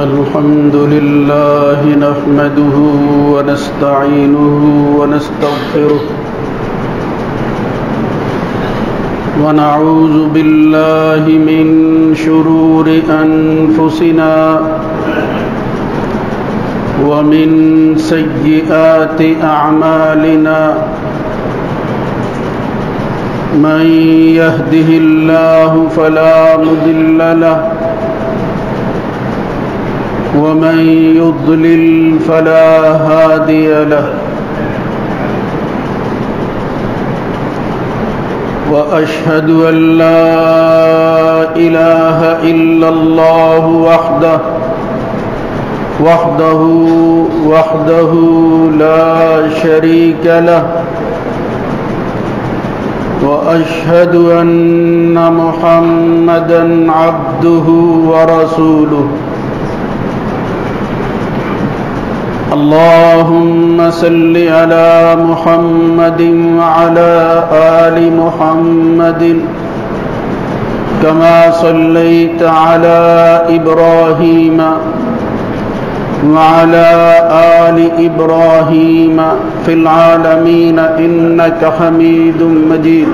الحمد لله نحمده ونستعينه ونستغفره ونعوذ بالله من شرور أنفسنا ومن سيئات أعمالنا من يهده الله فلا مضل له ومن يضلل فلا هادي له وأشهد أن لا إله إلا الله وحده لا شريك له وأشهد أن محمدًا عبده ورسوله اللهم صل على محمد وعلى آل محمد كما صليت على إبراهيم وعلى آل إبراهيم في العالمين إنك حميد مجيد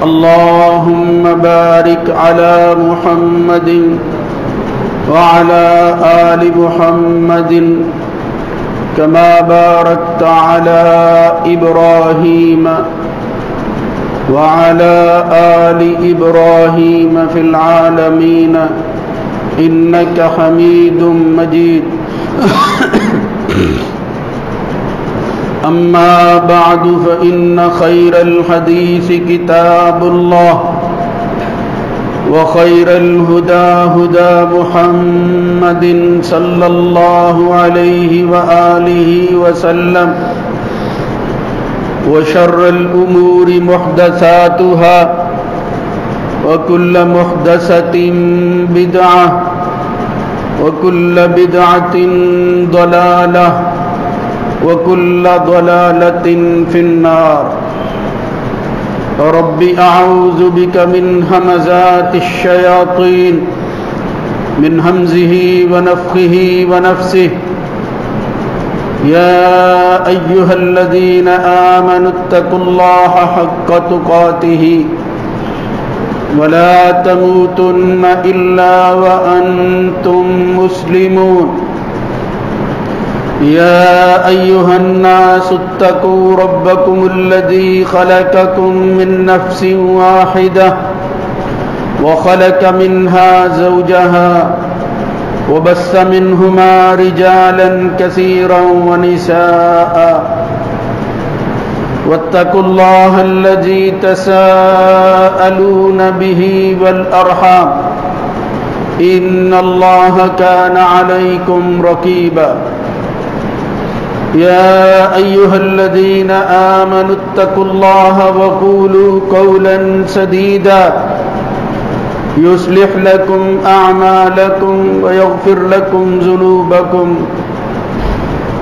اللهم بارك على محمد وعلى آل محمد كما باركت على إبراهيم وعلى آل إبراهيم في العالمين إنك حميد مجيد أما بعد فإن خير الحديث كتاب الله وخير الهدى هدى محمد صلى الله عليه وآله وسلم وشر الأمور محدثاتها وكل محدثة بدعة وكل بدعة ضلالة وكل ضلالة في النار رب أعوذ بك من همزات الشياطين من همزه ونفخه ونفسه يا أيها الذين آمنوا اتقوا الله حق تقاته ولا تموتن إلا وأنتم مسلمون يا أيها الناس اتقوا ربكم الذي خلقكم من نفس واحدة وخلق منها زوجها وبث منهما رجالا كثيرا ونساء واتقوا الله الذي تساءلون به والأرحام إن الله كان عليكم رقيبا يا أيها الذين آمنوا اتقوا الله وقولوا قولا سديدا يصلح لكم أعمالكم ويغفر لكم ذنوبكم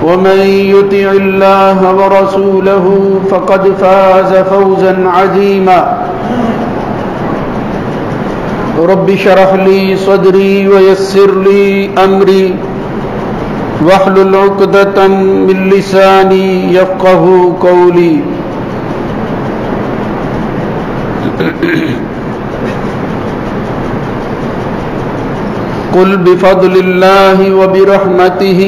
ومن يطع الله ورسوله فقد فاز فوزا عظيما رب اشرح لي صدري ويسر لي أمري واحلل عقدة من لساني يفقهوا قولي قل بفضل الله وبرحمته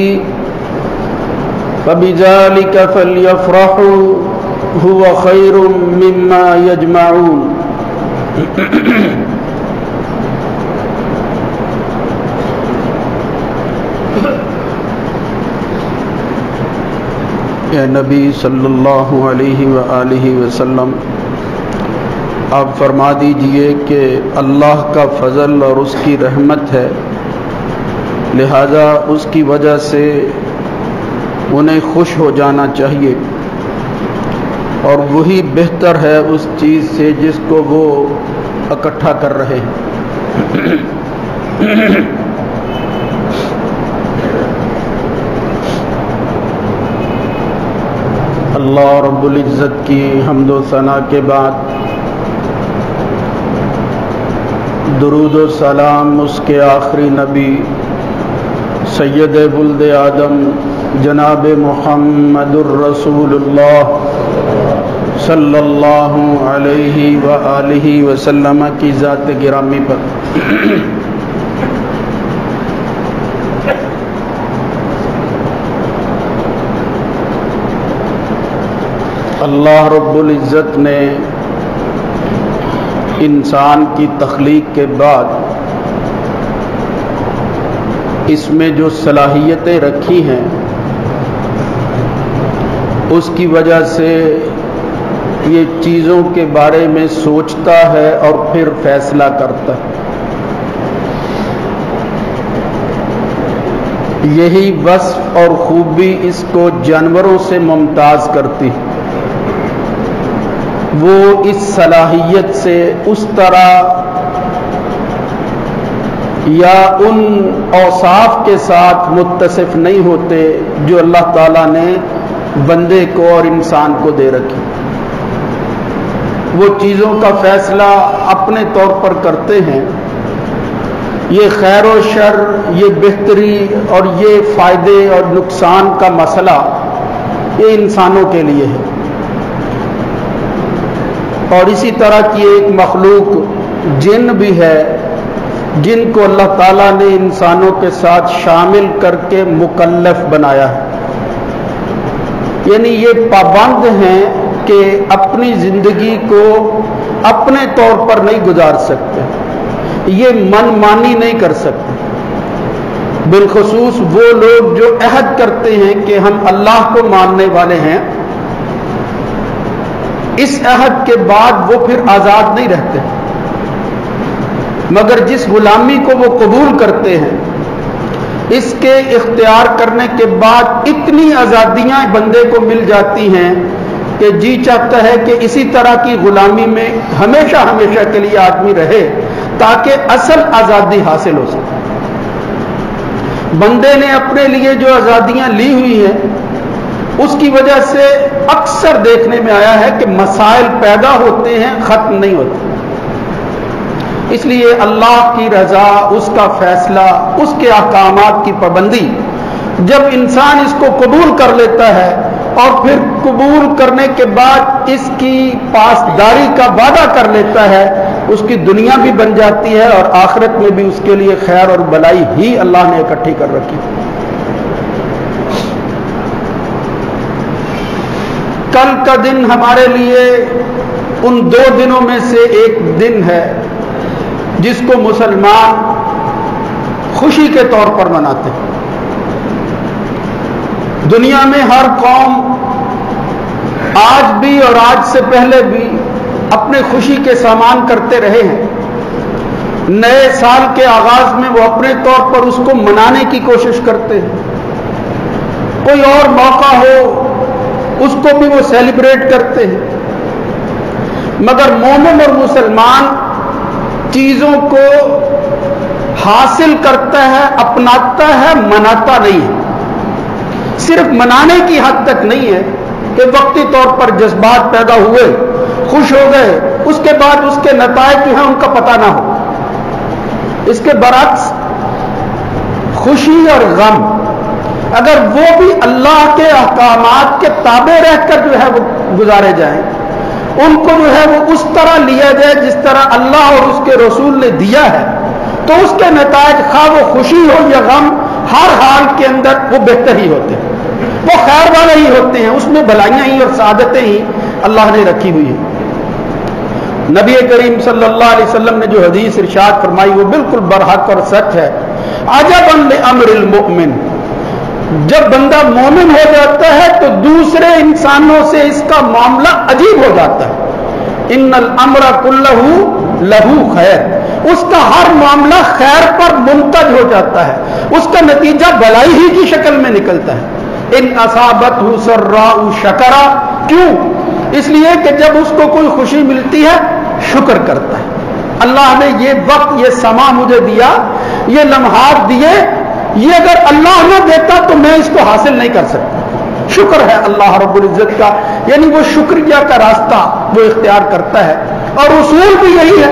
فبذلك فليفرحوا هو خير مما يجمعون اے نبی صلی اللہ علیہ وآلہ وسلم آپ فرما دیجئے کہ اللہ کا فضل اور اس کی رحمت ہے، لہذا اس کی وجہ سے انہیں خوش ہو جانا چاہیے، اور وہی بہتر ہے اس چیز سے جس کو وہ اکٹھا کر رہے ہیں۔ اللہ رب العزت کی حمد و ثنا کے بعد درود و سلام اس کے آخری نبی سید ولد آدم جناب محمد الرسول اللہ صلی اللہ علیہ وآلہ وسلم کی ذات گرامی پر اللہ رب العزت نے انسان کی تخلیق کے بعد اس میں جو صلاحیتیں رکھی ہیں اس کی وجہ سے یہ چیزوں کے بارے میں سوچتا ہے اور پھر فیصلہ کرتا ہے۔ یہی وصف اور خوبی اس کو جانوروں سے ممتاز کرتی ہے۔ وہ اس صلاحیت سے اس طرح یا ان اوصاف کے ساتھ متصف نہیں ہوتے جو اللہ تعالیٰ نے بندے کو اور انسان کو دے رکھی۔ وہ چیزوں کا فیصلہ اپنے طور پر کرتے ہیں، یہ خیر و شر، یہ بہتری اور یہ فائدے اور نقصان کا مسئلہ یہ انسانوں کے لیے ہے۔ اور اسی طرح کی ایک مخلوق جن بھی ہے جن کو اللہ تعالیٰ نے انسانوں کے ساتھ شامل کر کے مکلف بنایا ہے، یعنی یہ پابند ہیں کہ اپنی زندگی کو اپنے طور پر نہیں گزار سکتے، یہ من مانی نہیں کر سکتے۔ بالخصوص وہ لوگ جو عہد کرتے ہیں کہ ہم اللہ کو ماننے والے ہیں، اس عہد کے بعد وہ پھر آزاد نہیں رہتے، مگر جس غلامی کو وہ قبول کرتے ہیں اس کے اختیار کرنے کے بعد اتنی آزادیاں بندے کو مل جاتی ہیں کہ جی چاہتا ہے کہ اسی طرح کی غلامی میں ہمیشہ ہمیشہ کے لیے آدمی رہے تاکہ اصل آزادی حاصل ہو سکے۔ بندے نے اپنے لیے جو آزادیاں لی ہوئی ہیں اس کی وجہ سے اکثر دیکھنے میں آیا ہے کہ مسائل پیدا ہوتے ہیں، ختم نہیں ہوتے۔ اس لیے اللہ کی رضا، اس کا فیصلہ، اس کے احکامات کی پابندی جب انسان اس کو قبول کر لیتا ہے اور پھر قبول کرنے کے بعد اس کی پاسداری کا وعدہ کر لیتا ہے، اس کی دنیا بھی بن جاتی ہے اور آخرت میں بھی اس کے لیے خیر اور بھلائی ہی اللہ نے اکٹھی کر رکھی۔ کل کا دن ہمارے لیے ان دو دنوں میں سے ایک دن ہے جس کو مسلمان خوشی کے طور پر مناتے ہیں۔ دنیا میں ہر قوم آج بھی اور آج سے پہلے بھی اپنے خوشی کے سامان کرتے رہے ہیں۔ نئے سال کے آغاز میں وہ اپنے طور پر اس کو منانے کی کوشش کرتے ہیں، کوئی اور موقع ہو اس کو بھی وہ سیلیبریٹ کرتے ہیں، مگر مومن اور مسلمان چیزوں کو حاصل کرتا ہے، اپناتا ہے، مناتا نہیں ہے۔ صرف منانے کی حد تک نہیں ہے کہ وقتی طور پر جذبات پیدا ہوئے، خوش ہو گئے، اس کے بعد اس کے نتائج جو ہیں ان کا پتہ نہ ہو۔ اس کے برعکس خوشی اور غم اگر وہ بھی اللہ کے احکامات کے تابع رہ کر جو ہے وہ گزارے جائیں، ان کو جو ہے وہ اس طرح لیا جائے جس طرح اللہ اور اس کے رسول نے دیا ہے، تو اس کے نتائج خواہ وہ خوشی ہو یا غم، ہر حال کے اندر وہ بہتر ہی ہوتے ہیں، وہ خیر والے ہی ہوتے ہیں، اس میں بھلائیاں ہی اور سعادتیں ہی اللہ نے رکھی ہوئی ہیں۔ نبی کریم صلی اللہ علیہ وسلم نے جو حدیث ارشاد فرمائی وہ بالکل برحق اور سچ ہے۔ عجبا لامر المؤمن، جب بندہ مومن ہو جاتا ہے تو دوسرے انسانوں سے اس کا معاملہ عجیب ہو جاتا ہے۔ ان الامر کلہ لہو خیر، اس کا ہر معاملہ خیر پر منتج ہو جاتا ہے، اس کا نتیجہ بھلائی ہی کی شکل میں نکلتا ہے۔ ان اصابتہ سراء شکرا، کیوں؟ اس لیے کہ جب اس کو کوئی خوشی ملتی ہے شکر کرتا ہے۔ اللہ نے یہ وقت، یہ سما مجھے دیا، یہ لمحات دیے، یہ اگر اللہ نہ دیتا تو میں اس کو حاصل نہیں کر سکتا۔ شکر ہے اللہ رب العزت کا، یعنی وہ شکریہ کا راستہ وہ اختیار کرتا ہے۔ اور اصول بھی یہی ہے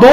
2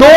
2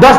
10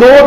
2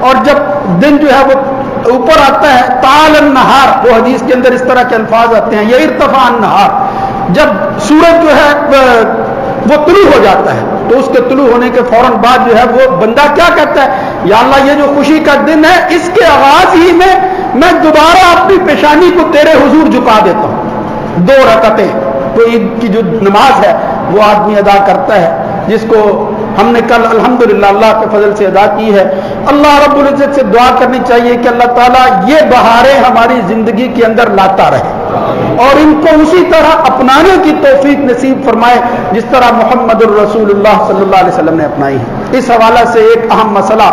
اور جب دن جو ہے وہ اوپر آتا ہے طال النہار، وہ حدیث کے اندر اس طرح کے الفاظ آتے ہیں، یہ ارتفاع النہار، جب سورج جو ہے وہ طلوع ہو جاتا ہے تو اس کے طلوع ہونے کے فوراً بعد جو ہے وہ بندہ کیا کہتا ہے، یا اللہ یہ جو خوشی کا دن ہے اس کے آغاز ہی میں دوبارہ اپنی پیشانی کو تیرے حضور جھکا دیتا ہوں۔ 2 رکعتیں تو عید کی جو نماز ہے وہ آدمی ادا کرتا ہے، جس کو ہم نے کل الحمدللہ اللہ کے فضل سے ادا کی ہے۔ اللہ رب العزت سے دعا کرنی چاہیے کہ اللہ تعالیٰ یہ بہاریں ہماری زندگی کے اندر لاتا رہے اور ان کو اسی طرح اپنانے کی توفیق نصیب فرمائے جس طرح محمد الرسول اللہ صلی اللہ علیہ وسلم نے اپنائی ہے۔ اس حوالے سے ایک اہم مسئلہ،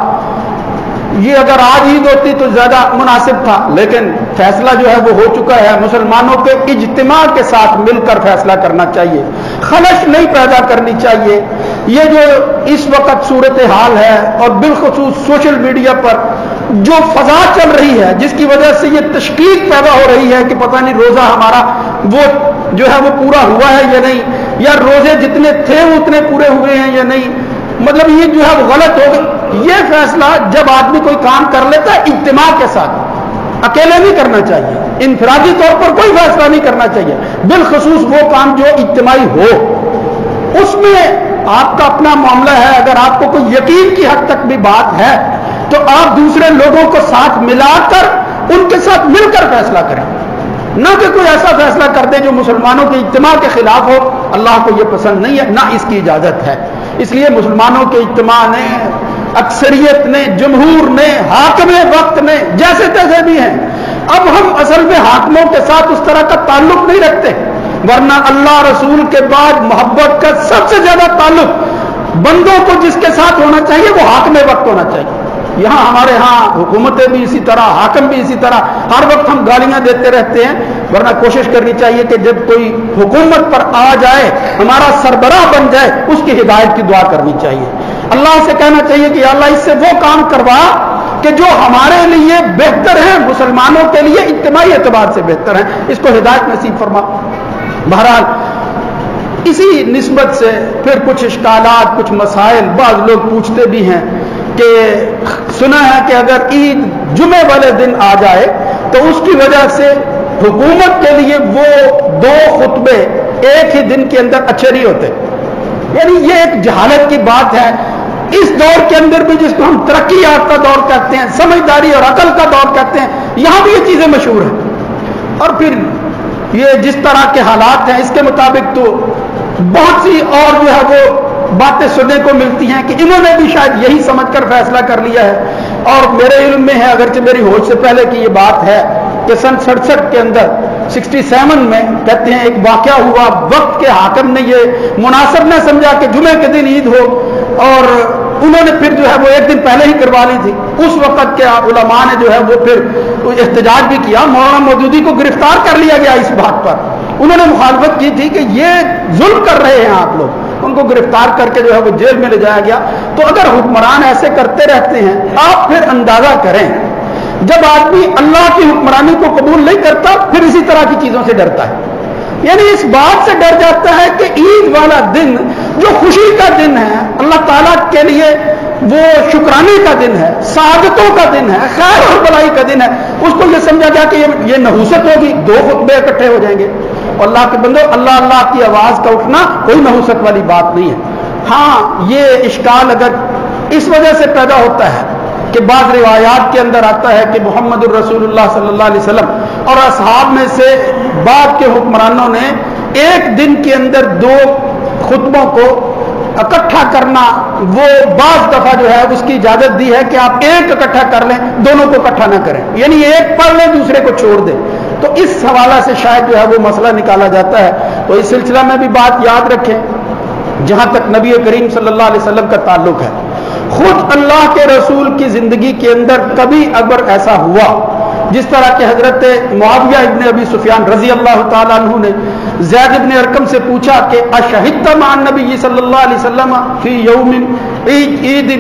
یہ اگر آج عید ہوتی تو زیادہ مناسب تھا، لیکن فیصلہ جو ہے وہ ہو چکا ہے، مسلمانوں کے اجتماع کے ساتھ مل کر فیصلہ کرنا چاہیے، خلش نہیں پیدا کرنی چاہیے۔ یہ جو اس وقت صورتحال ہے اور بالخصوص سوشل میڈیا پر جو فضا چل رہی ہے جس کی وجہ سے یہ تشکیک پیدا ہو رہی ہے کہ پتہ نہیں روزہ ہمارا وہ جو ہے وہ پورا ہوا ہے یا نہیں، یا روزے جتنے تھے وہ اتنے پورے ہوئے ہیں یا نہیں، مطلب یہ جو ہے وہ غلط ہو گئی۔ یہ فیصلہ جب آدمی کوئی کام کر لیتا ہے اجتماع کے ساتھ، اکیلے نہیں کرنا چاہیے، انفرادی طور پر کوئی فیصلہ نہیں کرنا چاہیے، بالخصوص وہ کام جو اجتماعی ہو، اس میں آپ کا اپنا معاملہ ہے۔ اگر آپ کو کوئی یقین کی حد تک بھی بات ہے تو آپ دوسرے لوگوں کو ساتھ ملا کر ان کے ساتھ مل کر فیصلہ کریں، نہ کہ کوئی ایسا فیصلہ کر دے جو مسلمانوں کے اجتماع کے خلاف ہو۔ اللہ کو یہ پسند نہیں ہے، نہ اس کی اجازت ہے۔ اس لیے مسلمانوں کے اجتماع نے، اکثریت نے، جمہور نے، حاکم وقت نے، جیسے تیسے بھی ہیں، اب ہم اصل میں حاکموں کے ساتھ اس طرح کا تعلق نہیں رکھتے، ورنہ اللہ رسول کے بعد محبت کا سب سے زیادہ تعلق بندوں کو جس کے ساتھ ہونا چاہیے وہ حاکم وقت ہونا چاہیے۔ یہاں ہمارے ہاں حکومتیں بھی اسی طرح، حاکم بھی اسی طرح، ہر وقت ہم گالیاں دیتے رہتے ہیں، ورنہ کوشش کرنی چاہیے کہ جب کوئی حکومت پر آ جائے، ہمارا سربراہ بن جائے، اس کی ہدایت کی دعا کرنی چاہیے، اللہ سے کہنا چاہیے کہ یا اللہ اس سے وہ کام کروا کہ جو ہمارے لیے بہتر ہیں، مسلمانوں کے لیے اجتماعی اعتبار سے بہتر ہیں، اس کو ہدایت نصیب فرما۔ بہرحال اسی نسبت سے پھر کچھ اشکالات، کچھ مسائل بعض لوگ پوچھتے بھی ہیں کہ سنا ہے کہ اگر عید جمعے والے دن آ جائے تو اس کی وجہ سے حکومت کے لیے وہ 2 خطبے ایک ہی دن کے اندر اچھے نہیں ہوتے، یعنی یہ ایک جہالت کی بات ہے۔ اس دور کے اندر بھی جس کو ہم ترقی یافتہ دور کہتے ہیں، سمجھداری اور عقل کا دور کہتے ہیں، یہاں بھی یہ چیزیں مشہور ہیں، اور پھر یہ جس طرح کے حالات ہیں اس کے مطابق تو بہت سی اور جو ہے وہ باتیں سننے کو ملتی ہیں کہ انہوں نے بھی شاید یہی سمجھ کر فیصلہ کر لیا ہے، اور میرے علم میں ہے، اگرچہ میری ہوش سے پہلے کی یہ بات ہے کہ سن 67 کے اندر 67 میں کہتے ہیں ایک واقعہ ہوا، وقت کے حاکم نے یہ مناسب نہ سمجھا کہ جمعے کے دن عید ہو، اور انہوں نے پھر جو ہے وہ ایک دن پہلے ہی کروا لی تھی۔ اس وقت کے علماء نے جو ہے وہ پھر احتجاج بھی کیا، مولانا مودودی کو گرفتار کر لیا گیا اس بات پر، انہوں نے مخالفت کی تھی کہ یہ ظلم کر رہے ہیں آپ لوگ، ان کو گرفتار کر کے جو ہے وہ جیل میں لے جایا گیا۔ تو اگر حکمران ایسے کرتے رہتے ہیں، آپ پھر اندازہ کریں جب آدمی اللہ کی حکمرانی کو قبول نہیں کرتا پھر اسی طرح کی چیزوں سے ڈرتا ہے، یعنی اس بات سے ڈر جاتا ہے کہ عید والا دن جو خوشی کا دن ہے، اللہ تعالیٰ کے لیے وہ شکرانے کا دن ہے، سعادتوں کا دن ہے، خیر اور بلائی کا دن ہے، اس کو یہ سمجھا گیا کہ یہ نحوست ہوگی، 2 خطبے اکٹھے ہو جائیں گے۔ اللہ کے بندو، اللہ اللہ کی آواز کا اٹھنا کوئی نحوست والی بات نہیں ہے۔ ہاں یہ اشکال اگر اس وجہ سے پیدا ہوتا ہے کہ بعض روایات کے اندر آتا ہے کہ محمد الرسول اللہ صلی اللہ علیہ وسلم اور اصحاب میں سے بعض کے حکمرانوں نے ایک دن کے اندر 2 خطبوں کو اکٹھا کرنا، وہ بعض دفعہ جو ہے اس کی اجازت دی ہے کہ آپ ایک اکٹھا کر لیں، دونوں کو اکٹھا نہ کریں، یعنی ایک پڑھ لیں دوسرے کو چھوڑ دیں۔ تو اس حوالہ سے شاید جو ہے وہ مسئلہ نکالا جاتا ہے۔ تو اس سلسلہ میں بھی بات یاد رکھیں، جہاں تک نبی کریم صلی اللہ علیہ وسلم کا تعلق ہے، خود اللہ کے رسول کی زندگی کے اندر کبھی اگر ایسا ہوا جس طرح کہ حضرت معاویہ ابن ابی سفیان رضی اللہ تعالیٰ عنہ نے زید ابن ارقم سے پوچھا کہ اشہدت مع النبی صلی اللہ علیہ وسلم فی یوم عید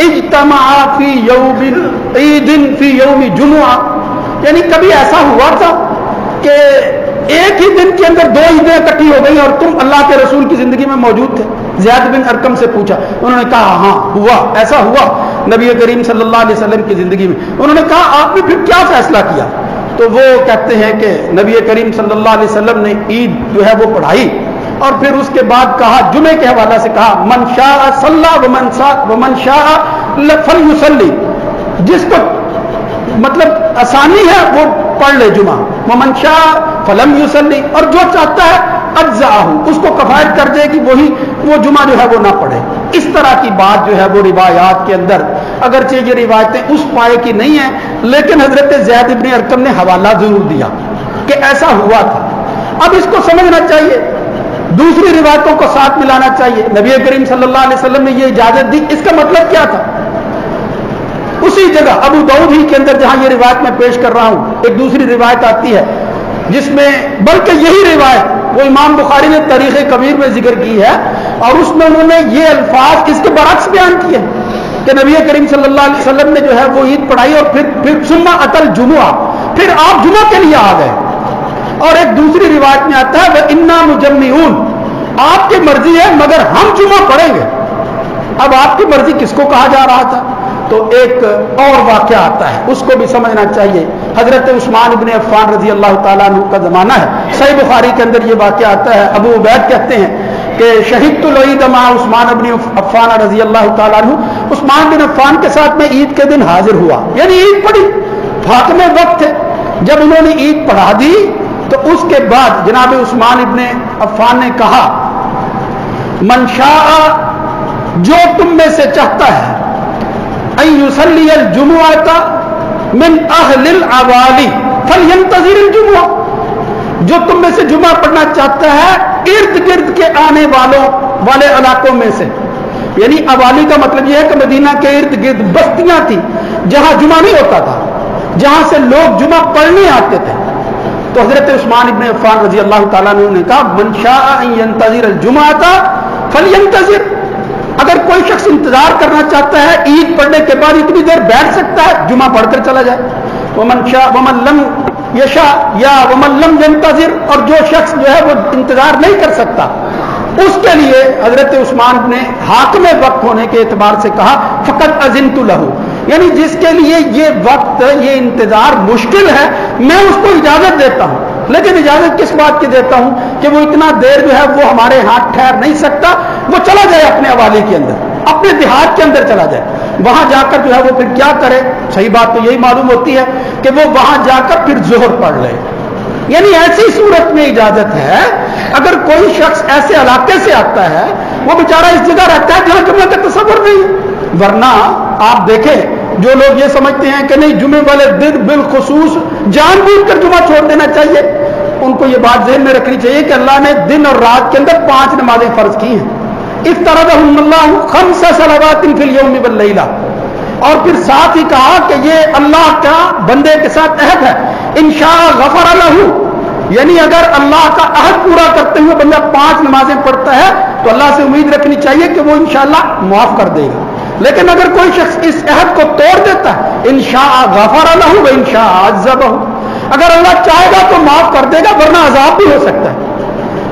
اجتمع فی یوم عید فی یوم جمعہ، یعنی کبھی ایسا ہوا تھا کہ ایک ہی دن کے اندر 2 عیدیں اکٹھی ہو گئی اور تم اللہ کے رسول کی زندگی میں موجود تھے؟ زید بن ارقم سے پوچھا، انہوں نے کہا ہاں ہوا، ایسا ہوا، نبی کریم صلی اللہ علیہ وسلم کی زندگی میں. انہوں نے کہا آپ نے پھر کیا فیصلہ کیا؟ تو وہ کہتے ہیں کہ نبی کریم صلی اللہ علیہ وسلم نے عید جو ہے وہ پڑھائی اور پھر اس کے بعد کہا، جمعے کے حوالے سے کہا من شاء صلی ومن شاء فلیصلی، جس کو مطلب آسانی ہے وہ پڑھ لے جمعہ، ومن شاء فلم یصلی، اور جو چاہتا ہے اجزاہ، اس کو کفایت کر دے کہ وہ جمعہ جو ہے وہ نہ پڑھے. اس طرح کی بات جو ہے وہ روایات کے اندر، اگرچہ یہ روایتیں اس پائے کی نہیں ہیں لیکن حضرت زید بن ارقم نے حوالہ ضرور دیا کہ ایسا ہوا تھا. اب اس کو سمجھنا چاہیے، دوسری روایتوں کو ساتھ ملانا چاہیے. نبی کریم صلی اللہ علیہ وسلم نے یہ اجازت دی، اس کا مطلب کیا تھا؟ اسی جگہ ابو داؤد ہی کے اندر جہاں یہ روایت میں پیش کر رہا ہوں، ایک دوسری روایت آتی ہے جس میں، بلکہ یہی روایت وہ امام بخاری نے تاریخ کبیر میں ذکر کی ہے اور اس میں انہوں نے یہ الفاظ اس کے برعکس بیان کیے کہ نبی کریم صلی اللہ علیہ وسلم نے جو ہے وہ عید پڑھائی اور پھر ثم اتل جمعہ، پھر آپ جمعہ کے لیے آ گئے. اور ایک دوسری روایت میں آتا ہے وَإِنَّا مُجَمِّعُونَ، آپ کی مرضی ہے مگر ہم جمعہ پڑھیں گے. اب آپ کی مرضی کس کو کہا جا رہا تھا؟ تو ایک اور واقعہ آتا ہے، اس کو بھی سمجھنا چاہیے. حضرت عثمان ابن عفان رضی اللہ تعالیٰ عنہ کا زمانہ ہے. صحیح بخاری کے اندر یہ واقعہ آتا ہے. ابو عبید کہتے ہیں کہ شہدت العید مع عثمان ابن عفان رضی اللہ تعالیٰ عنہ، عثمان بن عفان کے ساتھ میں عید کے دن حاضر ہوا، یعنی عید پڑھی، فاطمے وقت تھے. جب انہوں نے عید پڑھا دی تو اس کے بعد جناب عثمان ابن عفان نے کہا من شاء، جو تم میں سے چاہتا ہے، ان یصلی الجمعۃ من اہل العوالی فلینتظر الجمعہ، جو تم میں سے جمعہ پڑھنا چاہتا ہے ارد گرد کے آنے والے علاقوں میں سے. یعنی عوالی کا مطلب یہ ہے کہ مدینہ کے ارد گرد بستیاں تھیں جہاں جمعہ نہیں ہوتا تھا، جہاں سے لوگ جمعہ پڑھنے آتے تھے. تو حضرت عثمان ابن عفان رضی اللہ تعالیٰ عنہ نے کہا من شاء ان ینتظر الجمعۃ فلینتظر، اگر کوئی شخص انتظار کرنا چاہتا ہے عید پڑھنے کے بعد اتنی دیر بیٹھ سکتا ہے، جمعہ پڑھ کر چلا جائے. ومن شاء ومن لم یشاء یا ومن لم ینتظر، اور جو شخص جو ہے وہ انتظار نہیں کر سکتا، اس کے لیے حضرت عثمان نے حاکم وقت ہونے کے اعتبار سے کہا فقط اذنت لہ، یعنی جس کے لیے یہ وقت، یہ انتظار مشکل ہے، میں اس کو اجازت دیتا ہوں. لیکن اجازت کس بات کی دیتا ہوں کہ وہ اتنا دیر جو ہے وہ ہمارے ہاتھ ٹھہر نہیں سکتا، وہ چلا جائے اپنے حوالے کے اندر، اپنے دیہات کے اندر چلا جائے، وہاں جا کر جو ہے وہ پھر کیا کرے. صحیح بات تو یہی معلوم ہوتی ہے کہ وہ وہاں جا کر پھر ظہر پڑھ لے. یعنی ایسی صورت میں اجازت ہے. اگر کوئی شخص ایسے علاقے سے آتا ہے، وہ بیچارہ اس جگہ رہتا ہے جہاں جمعہ کا تصور نہیں ہے، ورنہ آپ دیکھیں جو لوگ یہ سمجھتے ہیں کہ نہیں جمعے والے دن بالخصوص جان بوجھ کر جمعہ چھوڑ دینا چاہیے، ان کو یہ بات ذہن میں رکھنی چاہیے کہ اللہ نے دن اور رات کے اندر 5 نمازیں فرض کی ہیں. افترضہم اللہ 5 صلوات فی اليوم واللیلہ، اور پھر ساتھ ہی کہا کہ یہ اللہ کا بندے کے ساتھ عہد ہے، انشاء غفر لہ، یعنی اگر اللہ کا عہد پورا کرتے ہوئے بندہ 5 نمازیں پڑھتا ہے تو اللہ سے امید رکھنی چاہیے کہ وہ انشاءاللہ معاف کر دے گا. لیکن اگر کوئی شخص اس عہد کو توڑ دیتا ہے، انشاء غفر لہ و انشاء عذبہ، اگر اللہ چاہے گا تو معاف کر دے گا ورنہ عذاب بھی ہو سکتا ہے.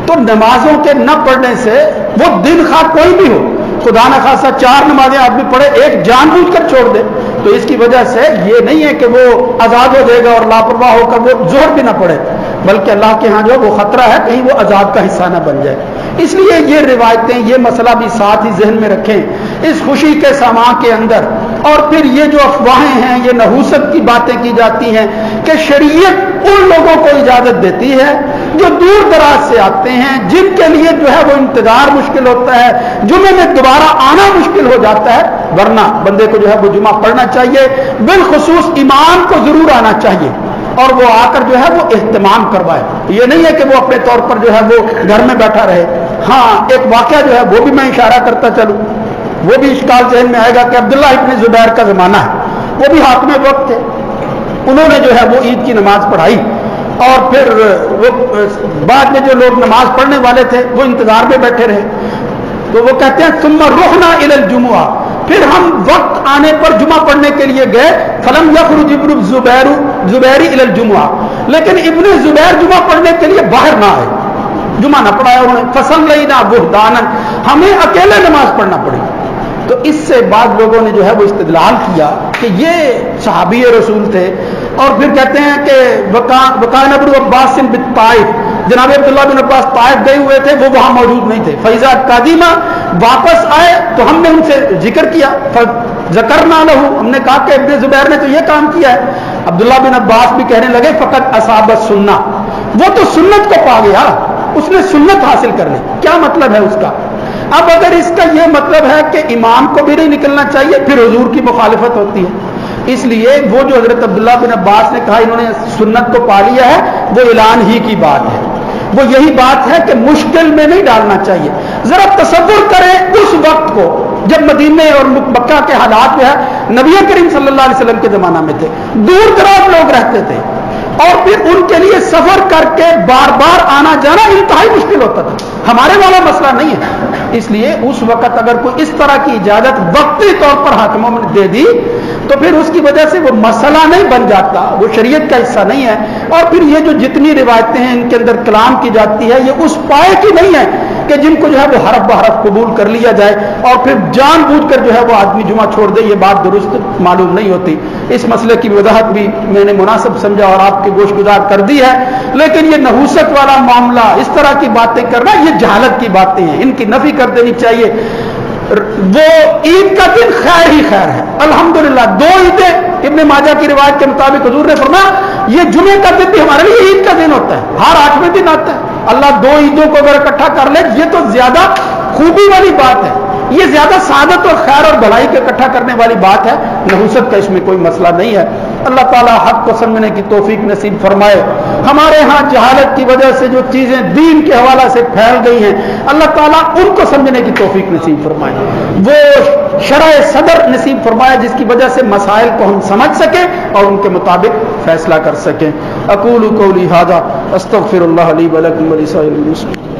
تو نمازوں کے نہ پڑھنے سے، وہ دن خواہ کوئی بھی ہو، خدا نہ خاصا 4 نمازیں آدمی پڑھے، ایک جان بوجھ کر چھوڑ دے، تو اس کی وجہ سے یہ نہیں ہے کہ وہ آزاد ہو جائے گا اور لاپرواہ ہو کر وہ ظہر بھی نہ پڑھے، بلکہ اللہ کے ہاں جو وہ خطرہ ہے کہیں وہ عذاب کا حصہ نہ بن جائے. اس لیے یہ روایتیں، یہ مسئلہ بھی ساتھ ہی ذہن میں رکھیں اس خوشی کے سامان کے اندر. اور پھر یہ جو افواہیں ہیں، یہ نحوست کی باتیں کی جاتی ہیں کہ شریعت ان لوگوں کو اجازت دیتی ہے جو دور دراز سے آتے ہیں، جن کے لیے جو ہے وہ انتظار مشکل ہوتا ہے، جمعے میں دوبارہ آنا مشکل ہو جاتا ہے، ورنہ بندے کو جو ہے وہ جمعہ پڑھنا چاہیے. بالخصوص امام کو ضرور آنا چاہیے اور وہ آ کر جو ہے وہ اہتمام کروائے. یہ نہیں ہے کہ وہ اپنے طور پر جو ہے وہ گھر میں بیٹھا رہے. ہاں ایک واقعہ جو ہے وہ بھی میں اشارہ کرتا چلوں، وہ بھی اشکال ذہن میں آئے گا کہ عبداللہ ابن زبیر کا زمانہ ہے، وہ بھی حاکم وقت تھے. انہوں نے جو ہے وہ عید کی نماز پڑھائی اور پھر وہ بعد میں جو لوگ نماز پڑھنے والے تھے وہ انتظار میں بیٹھے رہے. تو وہ کہتے ہیں ثم رحنا الی الجمعہ، پھر ہم وقت آنے پر جمعہ پڑھنے کے لیے گئے. فلم یخرج ابن زبیر الی الجمعہ، لیکن ابن زبیر جمعہ پڑھنے کے لیے باہر نہ آئے، جمعہ نہ پڑھایا انہوں نے. فصلینا بہتانا، ہمیں اکیلے نماز پڑھنا پڑی. تو اس سے بعد لوگوں نے جو ہے وہ استدلال کیا کہ یہ صحابی رسول تھے، اور پھر کہتے ہیں کہ وکان ابن عباس بالطائف، جناب عبداللہ بن عباس طائف گئے ہوئے تھے، وہ وہاں موجود نہیں تھے، فیضا قادیمہ واپس آئے تو ہم نے ان سے ذکر کیا، ذکرنا لہو، ہم نے کہا کہ ابن زبیر نے تو یہ کام کیا ہے۔ عبداللہ بن عباس بھی کہنے لگے فقط اصابت سنہ، وہ تو سنت کو پا گیا، اس نے سنت حاصل کر لی۔ کیا مطلب ہے اس کا؟ اب اگر اس کا یہ مطلب ہے کہ امام کو بھی نہیں نکلنا چاہیے، پھر حضور کی مخالفت ہوتی ہے۔ اس لیے وہ جو حضرت عبداللہ بن عباس نے کہا انہوں نے سنت کو پا لیا ہے، وہ اعلان ہی کی بات ہے، وہ یہی بات ہے کہ مشکل میں نہیں ڈالنا چاہیے۔ ذرا تصور کریں اس وقت کو جب مدینے اور مکہ کے حالات جو ہے نبی کریم صلی اللہ علیہ وسلم کے زمانہ میں تھے، دور دراز لوگ رہتے تھے، اور پھر ان کے لیے سفر کر کے بار بار آنا جانا انتہائی مشکل ہوتا تھا۔ ہمارے والا مسئلہ نہیں ہے، اس لیے اس وقت اگر کوئی اس طرح کی اجازت وقتی طور پر حاکموں نے دے دی تو پھر اس کی وجہ سے وہ مسئلہ نہیں بن جاتا، وہ شریعت کا حصہ نہیں ہے۔ اور پھر یہ جو جتنی روایتیں ہیں ان کے اندر کلام کی جاتی ہے، یہ اس پائے کی نہیں ہے کہ جن کو جو ہے وہ حرف بحرف قبول کر لیا جائے اور پھر جان بوجھ کر جو ہے وہ آدمی جمعہ چھوڑ دے، یہ بات درست معلوم نہیں ہوتی۔ اس مسئلے کی وضاحت بھی میں نے مناسب سمجھا اور آپ کے گوش گزار کر دی ہے، لیکن یہ نحوست والا معاملہ، اس طرح کی باتیں کرنا، یہ جہالت کی باتیں ہیں، ان کی نفی کر دینی چاہیے۔ وہ عید کا دن خیر ہی خیر ہے، الحمدللہ۔ دو عیدیں ابن ماجہ کی روایت کے مطابق حضور نے فرمایا یہ جمعے کا دن بھی ہمارے لیے عید کا دن ہوتا ہے، ہر 8ویں دن آتا ہے۔ اللہ دو عیدوں کو اگر اکٹھا کر لے یہ تو زیادہ خوبی والی بات ہے، یہ زیادہ سعادت اور خیر اور بھلائی کو اکٹھا کرنے والی بات ہے، نحوست کا اس میں کوئی مسئلہ نہیں ہے۔ اللہ تعالیٰ حق کو سمجھنے کی توفیق نصیب فرمائے۔ ہمارے ہاں جہالت کی وجہ سے جو چیزیں دین کے حوالے سے پھیل گئی ہیں، اللہ تعالیٰ ان کو سمجھنے کی توفیق نصیب فرمائے، وہ شرع صدر نصیب فرمائے جس کی وجہ سے مسائل کو ہم سمجھ سکیں اور ان کے مطابق فیصلہ کر سکیں۔ اقول قولی ھذا استغفر اللہ لی ولکم ولسائر المسلمین۔